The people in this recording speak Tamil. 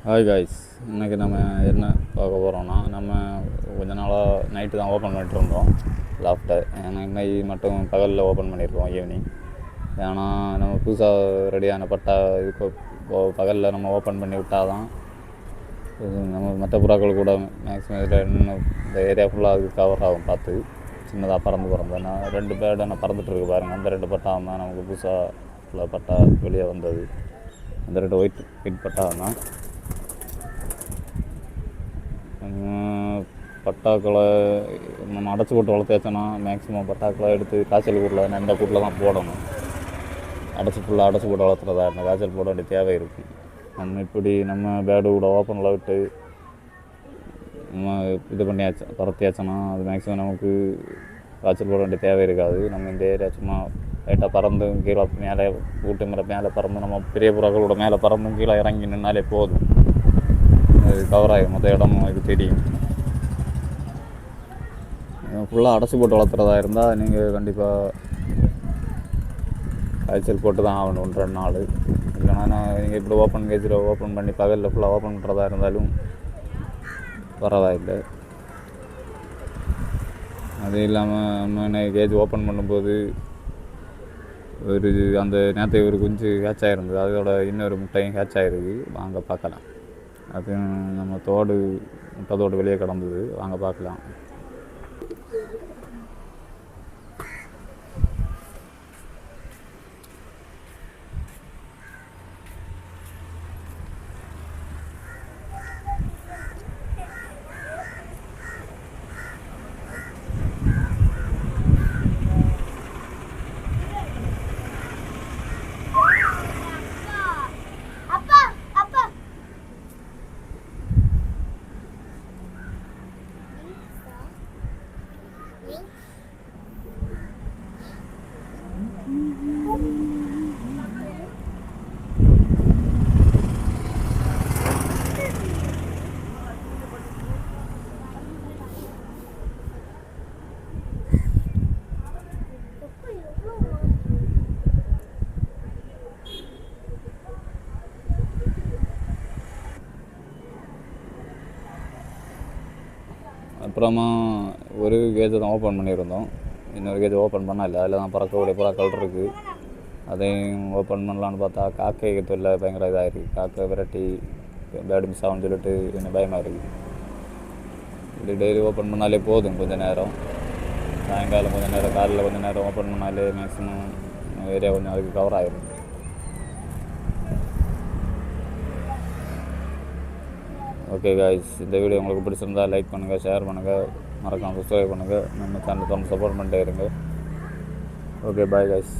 ஹாய் காய்ஸ், இன்றைக்கி நம்ம என்ன பார்க்க போகிறோன்னா, நம்ம கொஞ்ச நாளாக நைட்டு தான் ஓப்பன் பண்ணிட்டு இருந்தோம் லாஃப்ட்டை. ஏன்னா இன்னைக்கு மட்டும் பகலில் ஓப்பன் பண்ணியிருக்கோம் ஈவினிங். ஏன்னா நம்ம புதுசாக ரெடியான பட்டா இதுக்கு பகலில் நம்ம ஓப்பன் பண்ணி விட்டால் தான் இது நம்ம மற்ற புறாக்கள் கூட மேக்ஸிமம் இதில் இன்னும் இந்த ஏரியா ஃபுல்லாக அதுக்கு கவர் ஆகும். பார்த்து சின்னதாக பறந்து நான் 2 பேர்டு என்ன பறந்துட்டுருக்கு பாருங்கள். அந்த 2 பட்டாவும் தான் நமக்கு புதுசாக ஃபுல்லாக பட்டா வெளியே வந்தது. அந்த 2 ஒயிட் பட்டாவும் தான். பட்டாக்களை நம்ம அடைச்சி போட்டு வளர்த்தாச்சுன்னா மேக்ஸிமம் பட்டாக்களை எடுத்து காய்ச்சல் கூட்டில் இந்த கூட்டில் தான் போடணும். ஃபுல்லாக அடைச்சி போட்டு வளர்த்துறதா இருந்தால் காய்ச்சல் போட வேண்டிய தேவை இருக்குது. நம்ம இப்படி நம்ம பேடு கூட ஓப்பனில் விட்டு நம்ம இது பண்ணியாச்சு பறத்தியாச்சுன்னா அது மேக்ஸிமம் நமக்கு காய்ச்சல் போட வேண்டிய தேவை இருக்காது. நம்ம இந்த ஏரியா சும்மா லைட்டாக பறந்து கீழே மேலே வீட்டு மேலே பறந்து நம்ம பெரிய புறாக்களோட மேலே பறந்து கீழே இறங்கி நின்னாலே போதும். அது கவர் ஆகும், மொத்த இடமும் இது தெரியும். ஃபுல்லாக அடைச்சி போட்டு வளர்த்துறதா இருந்தால் நீங்கள் கண்டிப்பாக காய்ச்சல் போட்டு தான் ஆகணும் 2 நாள். இல்லைனா நீங்கள் இப்படி ஓப்பன் கேஜில் ஓப்பன் பண்ணி பகலில் ஃபுல்லாக ஓப்பன் பண்ணுறதா இருந்தாலும் பரவாயில்லை. அது இல்லாமல் நம்ம கேஜ் ஓப்பன் பண்ணும்போது அந்த நேரத்தை ஒரு குஞ்சு ஹேட்ச் ஆகிருந்தது. அதோட இன்னொரு முட்டையும் ஹேட்ச் ஆகிருக்கு, வாங்க பார்க்கலாம். அது நம்ம முட்டை தோடு வெளியே கிடந்தது, வாங்க பார்க்கலாம். அப்புறமா ஒரு கேஜை தான் ஓப்பன் பண்ணியிருந்தோம். இன்னொரு கேஜ் ஓப்பன் பண்ணால் இல்லை, அதில் தான் பறக்கக்கூடிய புறாக்கள் இருக்குது. அதையும் ஓப்பன் பண்ணலான்னு பார்த்தா காக்கை தொல்லை பயங்கர இதாக இருக்குது. காக்கை விரட்டி பேர்டு மிஸ் ஆகும்னு சொல்லிட்டு கொஞ்சம் பயமாக இருக்குது. இப்படி டெய்லி ஓப்பன் பண்ணாலே போதும். கொஞ்சம் நேரம் சாயங்காலம் கொஞ்சம் நேரம், காலையில் கொஞ்சம் நேரம் ஓப்பன் பண்ணாலே மேக்ஸிமம் ஏரியா கொஞ்சம் அதுக்கு கவர் ஆகிடும். ஓகே காய்ஸ், இந்த வீடியோ உங்களுக்கு பிடிச்சிருந்தால் லைக் பண்ணுங்கள், ஷேர் பண்ணுங்கள், மறக்காமல் சப்ஸ்கிரைப் பண்ணுங்கள். நம்ம சேனலை தொடர்ந்து சப்போர்ட் பண்ணிட்டே இருங்க. Okay, bye guys.